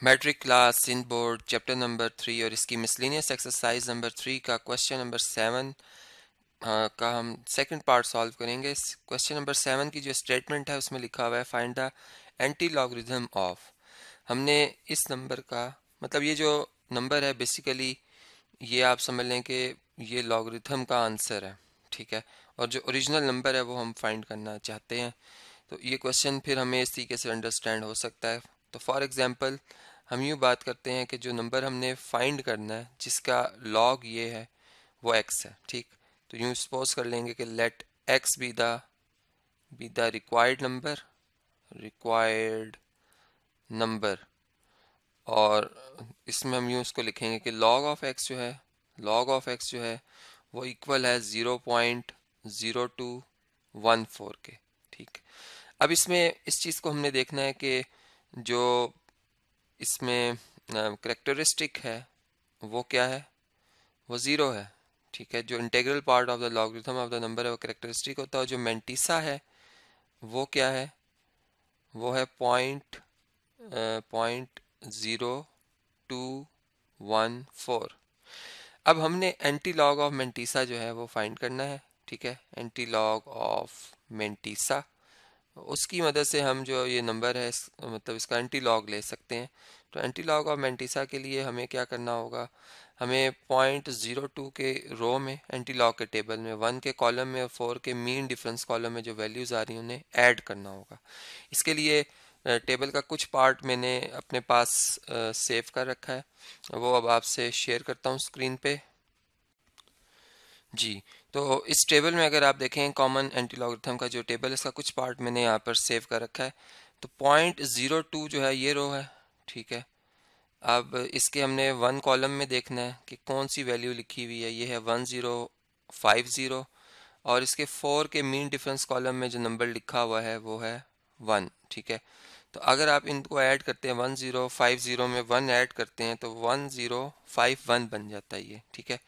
Matric class Sindh board chapter number 3 और इसकी miscellaneous exercise number 3 का क्वेश्चन नंबर 7 का हम सेकंड पार्ट सॉल्व करेंगे। इस क्वेश्चन नंबर 7 की जो स्टेटमेंट है उसमें लिखा हुआ है find the anti logarithm of. हमने इस नंबर का मतलब ये जो नंबर है बेसिकली ये आप समझ लें कि ये लॉगरिथम का आंसर है, ठीक है। और जो ओरिजिनल नंबर है वो हम फाइंड करना चाहते हैं। तो ये क्वेश्चन फिर हमें इस तरीके से अंडरस्टैंड हो सकता है। तो फॉर एग्जांपल हम यूँ बात करते हैं कि जो नंबर हमने फाइंड करना है जिसका लॉग ये है वो x है, ठीक। तो यूँ सपोज कर लेंगे कि let x be the required number और इसमें हम यूँ उसको लिखेंगे कि लॉग ऑफ x जो है वो इक्वल है 0.0214 के, ठीक। अब इसमें इस चीज़ को हमने देखना है कि जो इसमें करेक्टरिस्टिक है वो क्या है, वो ज़ीरो है, ठीक है। जो integral part of the logarithm of the number है वो करेक्टरिस्टिक होता है। और जो मेंटिसा है वो क्या है, वो है पॉइंट 0.0214। अब हमने एंटी लॉग ऑफ मेंटिसा जो है वो फाइंड करना है, ठीक है। एंटी लॉग ऑफ मेंटिसा, उसकी मदद से हम जो ये नंबर है मतलब इसका एंटी लॉग ले सकते हैं। तो एंटी लॉग ऑफ मेंटिसा के लिए हमें क्या करना होगा, हमें 0.02 के रो में एंटी लॉग के टेबल में 1 के कॉलम में और 4 के मीन डिफरेंस कॉलम में जो वैल्यूज़ आ रही हैं उन्हें ऐड करना होगा। इसके लिए टेबल का कुछ पार्ट मैंने अपने पास सेव कर रखा है, वो अब आपसे शेयर करता हूँ स्क्रीन पे। जी, तो इस टेबल में अगर आप देखें कॉमन एंटी लॉगरिथम का जो टेबल है इसका कुछ पार्ट मैंने यहाँ पर सेव कर रखा है। तो 0.02 जो है ये रो है, ठीक है। अब इसके हमने 1 कॉलम में देखना है कि कौन सी वैल्यू लिखी हुई है, ये है 1050 और इसके 4 के मीन डिफरेंस कॉलम में जो नंबर लिखा हुआ है वो है 1, ठीक है। तो अगर आप इनको ऐड करते हैं 1050 में 1 ऐड करते हैं तो 1051 बन जाता है ये, ठीक है।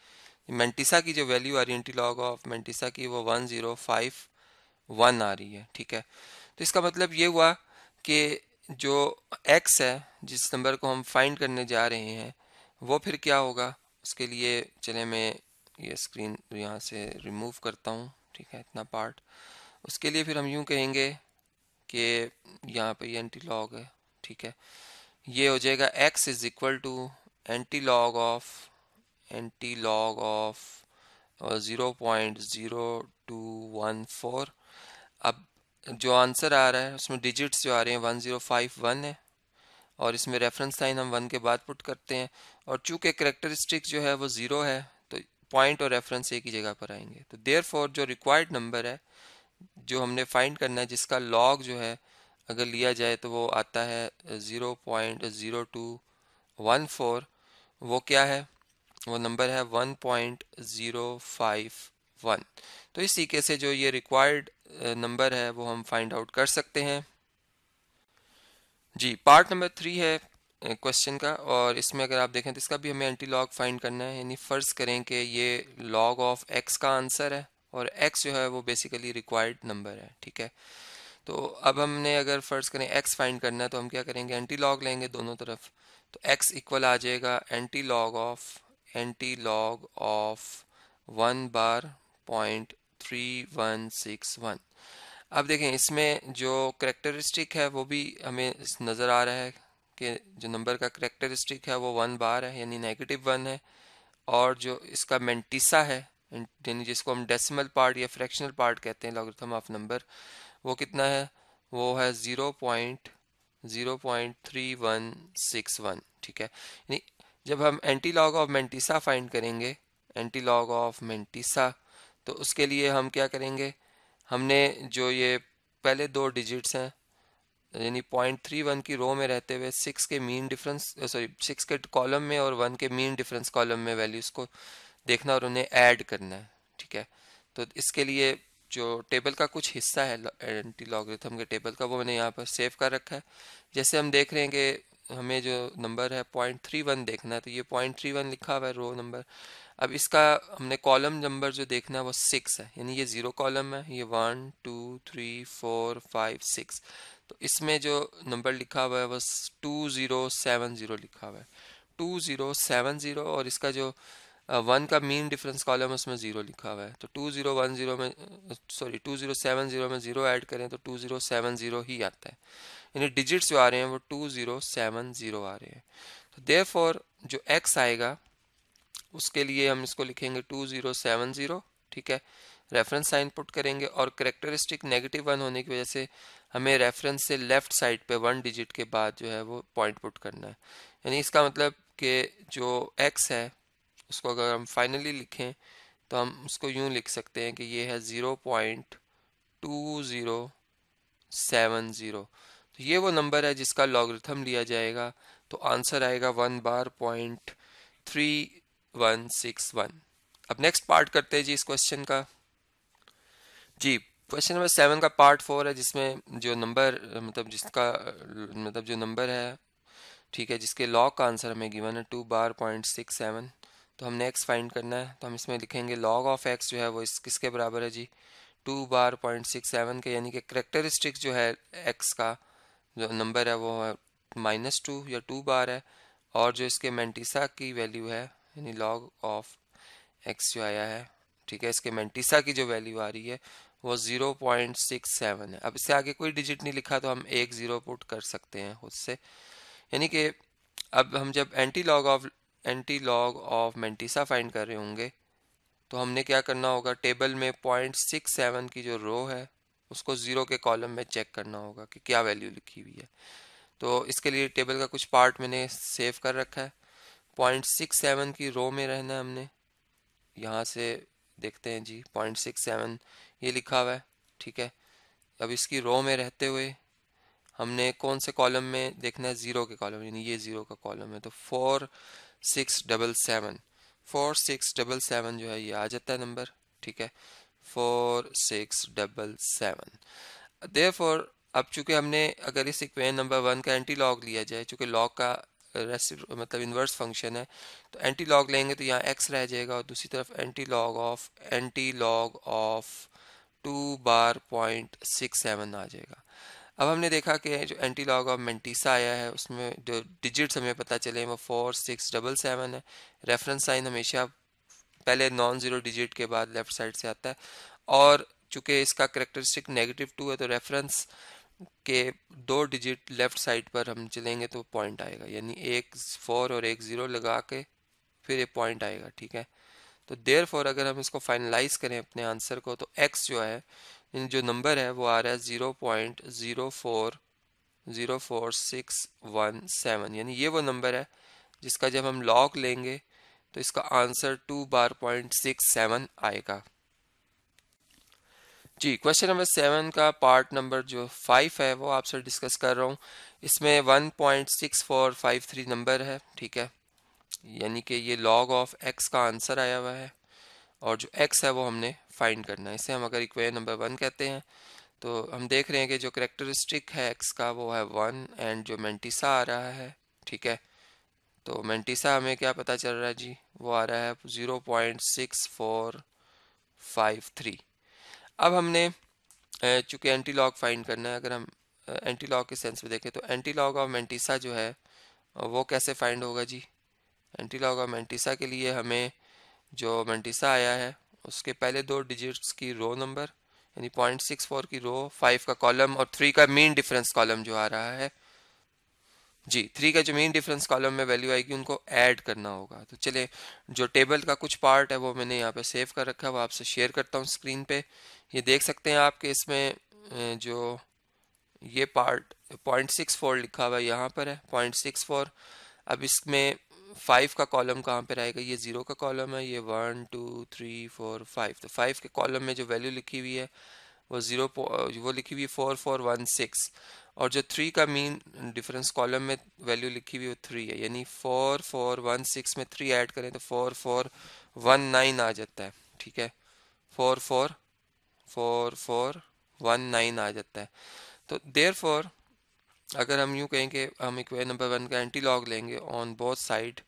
मेंटिसा की जो वैल्यू आ रही है एंटी लॉग ऑफ मेंटिसा की वो 1051 आ रही है, ठीक है। तो इसका मतलब ये हुआ कि जो x है जिस नंबर को हम फाइंड करने जा रहे हैं वो फिर क्या होगा। उसके लिए चले मैं ये स्क्रीन यहाँ से रिमूव करता हूँ, ठीक है, इतना पार्ट। उसके लिए फिर हम यूँ कहेंगे कि यहाँ पे ये एंटी लॉग है, ठीक है। ये हो जाएगा x is equal to antilog of 0.0214। अब जो आंसर आ रहा है उसमें डिजिट्स जो आ रहे हैं 1051 है और इसमें रेफरेंस साइन हम 1 के बाद पुट करते हैं। और चूंकि करेक्टरिस्टिक जो है वो ज़ीरो है तो पॉइंट और रेफरेंस एक ही जगह पर आएंगे। तो देयरफॉर जो रिक्वायर्ड नंबर है जो हमने फाइंड करना है जिसका लॉग जो है अगर लिया जाए तो वो आता है 0.0214। वो क्या है, वो नंबर है 1.051। तो इस तरीके से जो ये रिक्वायर्ड नंबर है वो हम फाइंड आउट कर सकते हैं। जी, पार्ट नंबर 3 है क्वेश्चन का और इसमें अगर आप देखें तो इसका भी हमें एंटी लॉग फाइंड करना है। यानी फ़र्ज़ करें कि ये लॉग ऑफ एक्स का आंसर है और एक्स जो है वो बेसिकली रिक्वायर्ड नंबर है, ठीक है। तो अब हमने अगर फ़र्ज़ करें एक्स फाइंड करना है तो हम क्या करेंगे, एंटी लॉग लेंगे दोनों तरफ। तो एक्स इक्वल आ जाएगा एंटी लॉग ऑफ 1 बार 0.3161। अब देखें इसमें जो करेक्टरिस्टिक है वो भी हमें नज़र आ रहा है कि जो नंबर का करेक्टरिस्टिक है वो 1 बार है यानी -1 है। और जो इसका मेंटिसा है यानी जिसको हम डेसिमल पार्ट या फ्रैक्शनल पार्ट कहते हैं लॉगरिथम ऑफ नंबर, वो कितना है, वो है 0.3161, ठीक है। यानी जब हम anti log of mantissa find करेंगे एंटी लॉग ऑफ मेंटिसा तो उसके लिए हम क्या करेंगे, हमने जो ये पहले दो डिजिट्स हैं यानी 0.31 की रो में रहते हुए 6 के मीन डिफरेंस 6 के कॉलम में और 1 के मीन डिफरेंस कॉलम में वैल्यूज़ को देखना और उन्हें ऐड करना है, ठीक है। तो इसके लिए जो टेबल का कुछ हिस्सा है एंटी लॉगरिथम के टेबल का वो मैंने यहाँ पर सेव कर रखा है। जैसे हम देख रहे हैं कि हमें जो नंबर है 0.31 देखना है तो ये 0.31 लिखा हुआ है रो नंबर। अब इसका हमने कॉलम नंबर जो देखना है वो 6 है यानी ये 0 कॉलम है, ये 1 2 3 4 5 6। तो इसमें जो नंबर लिखा हुआ है वो 2070 लिखा हुआ है, 2070, और इसका जो 1 का मीन डिफरेंस कॉलम है उसमें 0 लिखा हुआ है। तो 2010 में, सॉरी 2070 में 0 ऐड करें तो 2070 ही आता है, यानी डिजिट्स जो आ रहे हैं वो 2070 आ रहे हैं। तो देयरफॉर जो x आएगा उसके लिए हम इसको लिखेंगे 2070, ठीक है, रेफरेंस साइन पुट करेंगे, और करेक्टरिस्टिक -1 होने की वजह से हमें रेफरेंस से लेफ्ट साइड पे 1 डिजिट के बाद जो है वो पॉइंट पुट करना है। यानी इसका मतलब कि जो x है उसको अगर हम फाइनली लिखें तो हम उसको यूं लिख सकते हैं कि ये है 0.2070। तो ये वो नंबर है जिसका लॉगरिथम लिया जाएगा, तो आंसर आएगा 1 बार .3161। अब नेक्स्ट पार्ट करते हैं जी इस क्वेश्चन का। जी, क्वेश्चन नंबर 7 का पार्ट 4 है, जिसमें जो नंबर मतलब जिसका मतलब जो नंबर है, ठीक है, जिसके लॉग का आंसर हमें गिवन है 2 बार .67। तो हमने x फाइंड करना है, तो हम इसमें लिखेंगे log ऑफ x जो है वो इस किसके बराबर है जी, 2 बार .67 के, यानी कि करेक्टरिस्टिक जो है x का जो नंबर है वो है -2 या 2 बार है, और जो इसके मैंटिसा की वैल्यू है यानी log ऑफ x जो आया है, ठीक है, इसके मैंटिसा की जो वैल्यू आ रही है वो 0.67 है। अब इससे आगे कोई डिजिट नहीं लिखा तो हम एक 0 पुट कर सकते हैं खुद से, यानी कि अब हम जब anti log of mantissa find कर रहे होंगे तो हमने क्या करना होगा, टेबल में 0.67 की जो रो है उसको 0 के कॉलम में चेक करना होगा कि क्या वैल्यू लिखी हुई है। तो इसके लिए टेबल का कुछ पार्ट मैंने सेव कर रखा है। 0.67 की रो में रहना है हमने, यहाँ से देखते हैं जी 0.67 ये लिखा हुआ है, ठीक है। अब इसकी रो में रहते हुए हमने कौन से कॉलम में देखना है, 0 के कॉलम, यानी ये 0 का कॉलम है, तो 4677 जो है ये आ जाता है नंबर, ठीक है, 4677। देयरफॉर अब चूंकि हमने अगर इस इक्वेशन नंबर 1 का एंटी लॉग लिया जाए, चूंकि लॉग का मतलब इन्वर्स फंक्शन है, तो एंटी लॉग लेंगे तो यहाँ x रह जाएगा, और दूसरी तरफ एंटी लॉग ऑफ 2 बार .67 आ जाएगा। अब हमने देखा कि जो एंटी लॉग ऑफ मैंटिसा आया है उसमें जो डिजिट्स हमें पता चले वो 4677 है। रेफरेंस साइन हमेशा पहले नॉन ज़ीरो डिजिट के बाद लेफ्ट साइड से आता है, और चूंकि इसका करेक्टरिस्टिक -2 है तो रेफरेंस के 2 डिजिट लेफ्ट साइड पर हम चलेंगे तो पॉइंट आएगा, यानी एक 4 और एक 0 लगा के फिर ये पॉइंट आएगा, ठीक है। तो देयरफॉर अगर हम इसको फाइनलाइज करें अपने आंसर को, तो x जो है जो नंबर है वो आ रहा है 0.0404617, यानी ये वो नंबर है जिसका जब हम लॉग लेंगे तो इसका आंसर 2 बार .67 आएगा। जी, क्वेश्चन नंबर 7 का पार्ट नंबर जो 5 है वो आपसे डिस्कस कर रहा हूँ। इसमें 1.6453 नंबर है, ठीक है, यानी कि ये log ऑफ x का आंसर आया हुआ है, और जो x है वो हमने फाइंड करना है। इसे हम अगर इक्वेशन नंबर 1 कहते हैं, तो हम देख रहे हैं कि जो करेक्टरिस्टिक है x का वो है 1, एंड जो मैंटिसा आ रहा है, ठीक है, तो मैंटिसा हमें क्या पता चल रहा है जी, वो आ रहा है 0.6453। अब हमने चूंकि एंटी लॉग फाइंड करना है, अगर हम एंटी लॉग के सेंस में देखें तो एंटी लॉग ऑफ मैंटिसा जो है वो कैसे फाइंड होगा जी। एंटी लॉग ऑफ मैंटिसा के लिए हमें जो मैंटिसा आया है उसके पहले 2 डिजिट्स की रो नंबर यानी 0.64 की रो, 5 का कॉलम और 3 का मीन डिफरेंस कॉलम जो आ रहा है जी, 3 का जो मीन डिफरेंस कॉलम में वैल्यू आएगी उनको ऐड करना होगा। तो चले जो टेबल का कुछ पार्ट है वो मैंने यहाँ पे सेव कर रखा है, वो आपसे शेयर करता हूँ स्क्रीन पे। ये देख सकते हैं आपके इसमें जो ये पार्ट 0.64 लिखा हुआ है यहाँ पर है 0.64। अब इसमें 5 का कॉलम कहाँ पर आएगा, ये 0 का कॉलम है, ये 1 2 3 4 5, तो 5 के कॉलम में जो वैल्यू लिखी हुई है वो वो लिखी हुई है 4416, और जो 3 का मीन डिफरेंस कॉलम में वैल्यू लिखी हुई है वो 3 है, यानी 4416 में 3 ऐड करें तो 4419 आ जाता है, ठीक है, 4419 आ जाता है। तो देयरफॉर अगर हम यूं कहें कि हम इक्वेशन नंबर 1 का एंटी लॉग लेंगे on both side,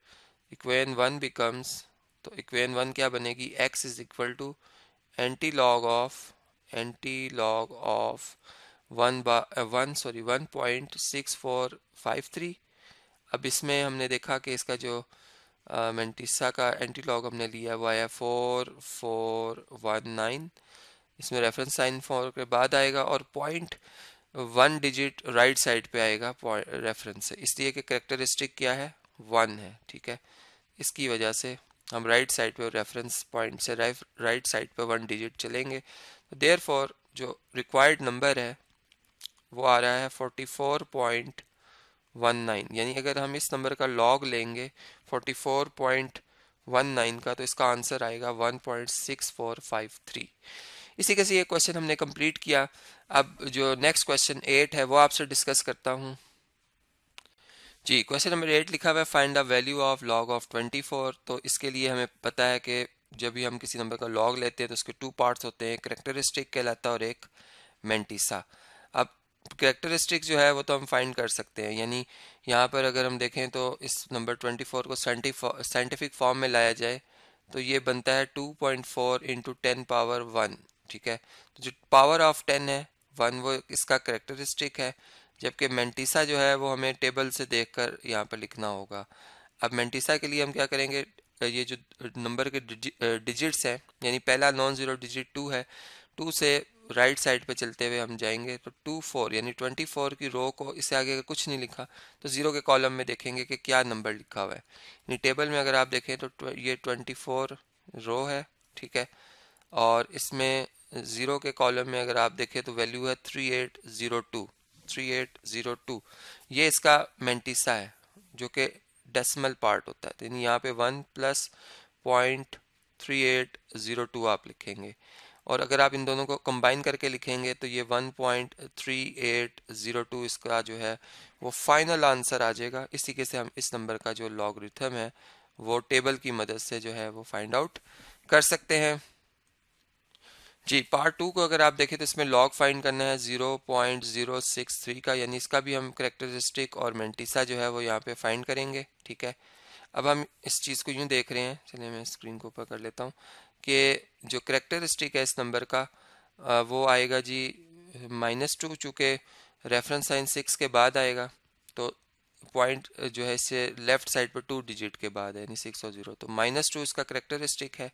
equation 1 becomes, तो इक्वेशन 1 क्या बनेगी, x is equal to antilog of 1.6453। अब इसमें हमने देखा कि इसका जो मेंटिसा का एंटीलॉग हमने लिया वो आया 4419। इसमें रेफरेंस साइन 4 के बाद आएगा और पॉइंट 1 डिजिट राइट साइड पे आएगा रेफरेंस से, इसलिए कि कैरेक्टरिस्टिक क्या है 1 है। ठीक है, इसकी वजह से हम राइट साइड पे रेफरेंस पॉइंट से राइट साइड पे 1 डिजिट चलेंगे। तो देयरफॉर जो रिक्वायर्ड नंबर है वो आ रहा है 44.19। यानी अगर हम इस नंबर का लॉग लेंगे 44.19 का, तो इसका आंसर आएगा 1.6453। इसी के साथ ये क्वेश्चन हमने कंप्लीट किया। अब जो नेक्स्ट क्वेश्चन 8 है वो आपसे डिस्कस करता हूँ। जी, क्वेश्चन नंबर 8 लिखा हुआ है find the value of log of 24। तो इसके लिए हमें पता है कि जब भी हम किसी नंबर का लॉग लेते हैं तो उसके 2 पार्ट्स होते हैं, एक कैरेक्टरिस्टिक कहलाता है और एक मेंटिसा। अब कैरेक्टरिस्टिक जो है वो तो हम फाइंड कर सकते हैं, यानी यहाँ पर अगर हम देखें तो इस नंबर 24 को साइंटिफिक फॉर्म में लाया जाए तो ये बनता है 2.4 इंटू 10 पावर 1। ठीक है, तो जो पावर ऑफ 10 है 1 वो इसका कैरेक्टरिस्टिक है, जबकि मेंटिसा जो है वो हमें टेबल से देखकर यहाँ पर लिखना होगा। अब मेंटिसा के लिए हम क्या करेंगे, ये जो नंबर के डिजिट्स हैं, यानी पहला नॉन जीरो डिजिट 2 है, 2 से राइट साइड पे चलते हुए हम जाएंगे तो 24 यानी 24 की रो को, इससे आगे अगर कुछ नहीं लिखा तो जीरो के कॉलम में देखेंगे कि क्या नंबर लिखा हुआ है। यानी टेबल में अगर आप देखें तो ये 24 रो है। ठीक है, और इसमें जीरो के कॉलम में अगर आप देखें तो वैल्यू है 3802। ये इसका मेंटिसा है जो कि डेसिमल पार्ट होता है, तो यानी यहाँ पे 1 प्लस 0.3802 आप लिखेंगे, और अगर आप इन दोनों को कंबाइन करके लिखेंगे तो ये 1.3802 इसका जो है वो फाइनल आंसर आ जाएगा। इसी के से हम इस नंबर का जो लॉगरिथम है वो टेबल की मदद से जो है वो फाइंड आउट कर सकते हैं। जी, पार्ट 2 को अगर आप देखें तो इसमें लॉग फाइंड करना है 0.063 का, यानी इसका भी हम कैरेक्टरिस्टिक और मेंटिसा जो है वो यहाँ पे फाइंड करेंगे। ठीक है, अब हम इस चीज़ को यूँ देख रहे हैं, चलिए मैं स्क्रीन को ऊपर कर लेता हूँ कि जो कैरेक्टरिस्टिक है इस नंबर का वो आएगा जी -2, चूँकि रेफरेंस साइन 6 के बाद आएगा तो पॉइंट जो है इससे लेफ्ट साइड पर 2 डिजिट के बाद है, यानी 6 और 0, तो -2 इसका कैरेक्टरिस्टिक है।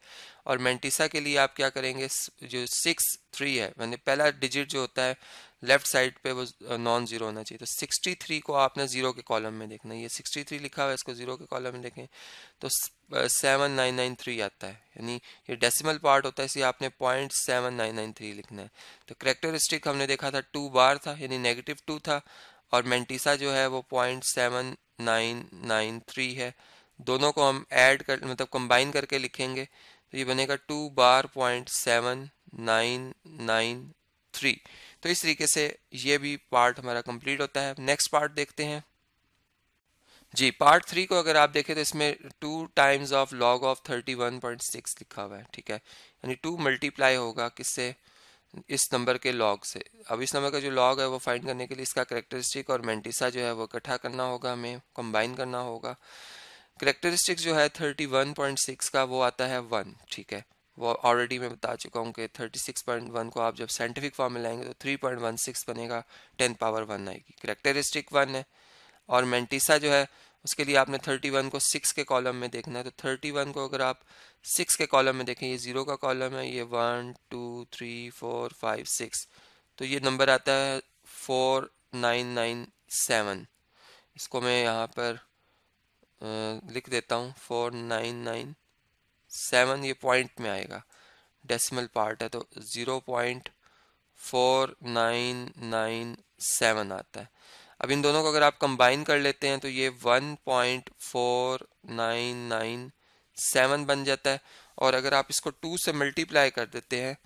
और मेंटिसा के लिए आप क्या करेंगे, जो 6-3 है, मैंने पहला डिजिट जो होता है लेफ्ट साइड पे वो नॉन जीरो होना चाहिए, तो 63 को आपने जीरो के कॉलम में देखना है। ये 63 लिखा हुआ है, इसको जीरो के कॉलम में देखें तो 7993 आता है, यानी ये डेसिमल पार्ट होता है, इसलिए आपने 0.7993 लिखना है। तो कैरेक्टरिस्टिक हमने देखा था 2 बार था, यानी -2 था, और मेंटिसा जो है वो 0.7993 है। दोनों को हम ऐड कर मतलब कंबाइन करके लिखेंगे तो ये बनेगा 2 बार 0.7993। तो इस तरीके से ये भी पार्ट हमारा कंप्लीट होता है। नेक्स्ट पार्ट देखते हैं। जी, पार्ट 3 को अगर आप देखें तो इसमें 2 टाइम्स ऑफ लॉग ऑफ 31.6 लिखा हुआ है। ठीक है, यानी 2 मल्टीप्लाई होगा किससे, इस नंबर के लॉग से। अब इस नंबर का जो लॉग है वो फाइंड करने के लिए इसका कैरेक्टरिस्टिक और मेंटिसा जो है वो इकट्ठा करना होगा, हमें कंबाइन करना होगा। कैरेक्टरिस्टिक जो है 31.6 का वो आता है 1। ठीक है, वो ऑलरेडी मैं बता चुका हूँ कि 36.1 को आप जब साइंटिफिक फॉर्म में लाएंगे तो 3.16 बनेगा, 10 पावर 1 आएगी। कैरेक्टरिस्टिक 1 है, और मेंटिसा जो है उसके लिए आपने 31 को 6 के कॉलम में देखना है। तो 31 को अगर आप 6 के कॉलम में देखें, ये 0 का कॉलम है, ये 1 2 3 4 5 6, तो ये नंबर आता है 4997। इसको मैं यहाँ पर लिख देता हूँ 4997, ये पॉइंट में आएगा, डेसिमल पार्ट है तो 0.4997 आता है। अब इन दोनों को अगर आप कंबाइन कर लेते हैं तो ये 1.4997 बन जाता है, और अगर आप इसको 2 से मल्टीप्लाई कर देते हैं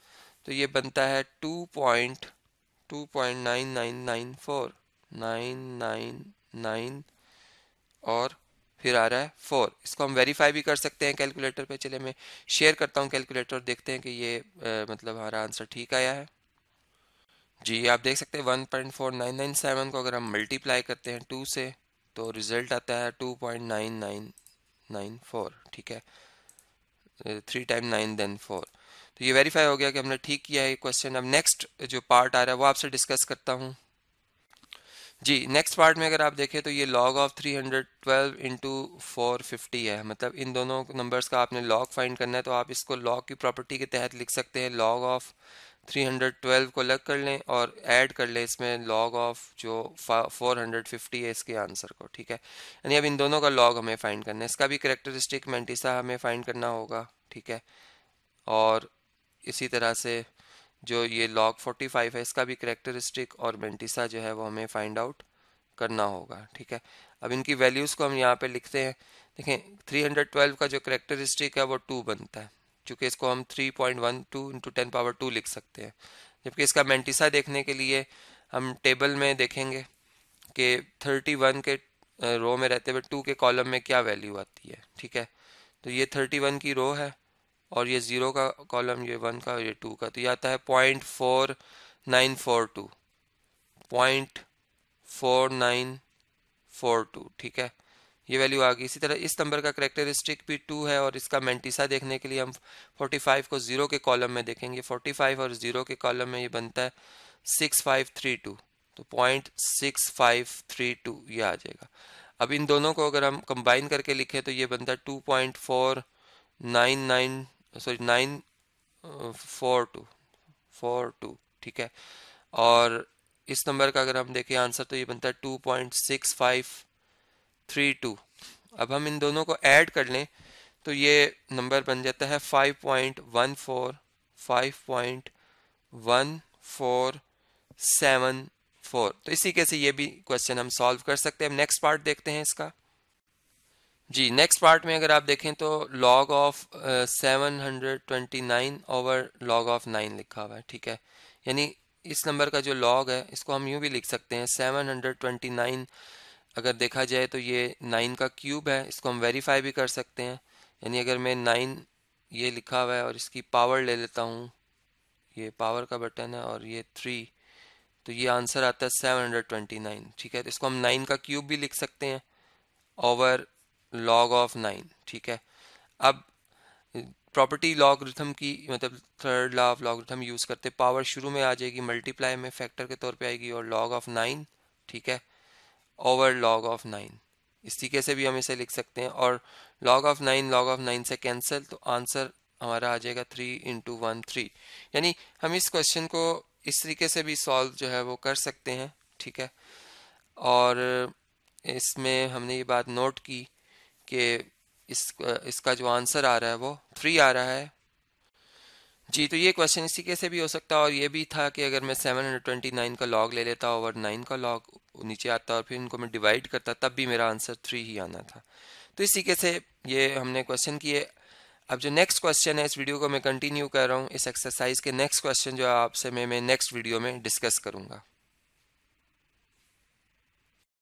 तो ये बनता है 2.2.9994 और फिर आ रहा है 4। इसको हम वेरीफाई भी कर सकते हैं कैलकुलेटर पे। चलिए मैं शेयर करता हूँ कैलकुलेटर, देखते हैं कि ये मतलब हमारा आंसर ठीक आया है। जी, आप देख सकते हैं 1.4997 को अगर हम मल्टीप्लाई करते हैं 2 से तो रिजल्ट आता है 2.9994। ठीक है, 3 टाइम 9 देन 4। तो ये वेरीफाई हो गया कि हमने ठीक किया है क्वेश्चन। अब नेक्स्ट जो पार्ट आ रहा है वो आपसे डिस्कस करता हूँ। जी, नेक्स्ट पार्ट में अगर आप देखें तो ये log ऑफ 312 इंटू 450 है, मतलब इन दोनों नंबर्स का आपने log फाइंड करना है। तो आप इसको log की प्रॉपर्टी के तहत लिख सकते हैं, log ऑफ 312 को अलग कर लें और ऐड कर लें इसमें log ऑफ जो 450 है इसके आंसर को, ठीक है। यानी अब इन दोनों का log हमें फाइंड करना है। इसका भी करेक्टरिस्टिक मेंटिसा हमें फाइंड करना होगा, ठीक है। और इसी तरह से जो ये log 45 है इसका भी करेक्टरिस्टिक और मेंटिसा जो है वो हमें फाइंड आउट करना होगा, ठीक है। अब इनकी वैल्यूज़ को हम यहाँ पे लिखते हैं। देखें 312 का जो करेक्टरिस्टिक है वो 2 बनता है, चूँकि इसको हम 3.12 इंटू 10 पावर 2 लिख सकते हैं। जबकि इसका मेंटिसा देखने के लिए हम टेबल में देखेंगे कि 31 के रो में रहते हुए 2 के कॉलम में क्या वैल्यू आती है, ठीक है। तो ये 31 की रो है और ये 0 का कॉलम, ये 1 का और ये 2 का, तो ये आता है 0.4942, 0.4942, ठीक है। ये वैल्यू आ गई। इसी तरह इस नंबर का करेक्टरिस्टिक भी 2 है और इसका मेंटिसा देखने के लिए हम 45 को 0 के कॉलम में देखेंगे। 45 और 0 के कॉलम में ये बनता है 6532, तो 0.6532 ये आ जाएगा। अब इन दोनों को अगर हम कंबाइन करके लिखें तो ये बनता है 2.4942, ठीक है। और इस नंबर का अगर हम देखें आंसर तो ये बनता है 2.6532। अब हम इन दोनों को ऐड कर लें तो ये नंबर बन जाता है 5.1474। तो इसी के से ये भी क्वेश्चन हम सॉल्व कर सकते हैं। नेक्स्ट पार्ट देखते हैं इसका। जी, नेक्स्ट पार्ट में अगर आप देखें तो log of 729 over log of 9 लिखा हुआ है, ठीक है। यानी इस नंबर का जो log है इसको हम यूं भी लिख सकते हैं 729। अगर देखा जाए तो ये 9 का क्यूब है, इसको हम वेरीफाई भी कर सकते हैं। यानी अगर मैं 9 ये लिखा हुआ है और इसकी पावर ले लेता हूँ, ये पावर का बटन है और ये 3, तो ये आंसर आता है 729, ठीक है। तो इसको हम 9 का क्यूब भी लिख सकते हैं ओवर log ऑफ 9, ठीक है। अब प्रॉपर्टी लॉगरिथम की, मतलब third law of logarithm use करते पावर शुरू में आ जाएगी, मल्टीप्लाई में फैक्टर के तौर पे आएगी और log ऑफ 9, ठीक है, ओवर log ऑफ 9। इस तरीके से भी हम इसे लिख सकते हैं। और log ऑफ 9 से कैंसिल, तो आंसर हमारा आ जाएगा 3 इंटू 1 3। यानी हम इस क्वेश्चन को इस तरीके से भी सॉल्व जो है वो कर सकते हैं, ठीक है। और इसमें हमने ये बात नोट की कि इसका जो आंसर आ रहा है वो 3 आ रहा है। जी, तो ये क्वेश्चन इसी के से भी हो सकता है और ये भी था कि अगर मैं 729 का log ले लेता ओवर 9 का log नीचे आता और फिर इनको मैं डिवाइड करता तब भी मेरा आंसर 3 ही आना था। तो इसी के से ये हमने क्वेश्चन किए। अब जो नेक्स्ट क्वेश्चन है इस वीडियो को मैं कंटिन्यू कर रहा हूँ। इस एक्सरसाइज के नेक्स्ट क्वेश्चन जो है आपसे मैं नेक्स्ट वीडियो में डिस्कस करूँगा।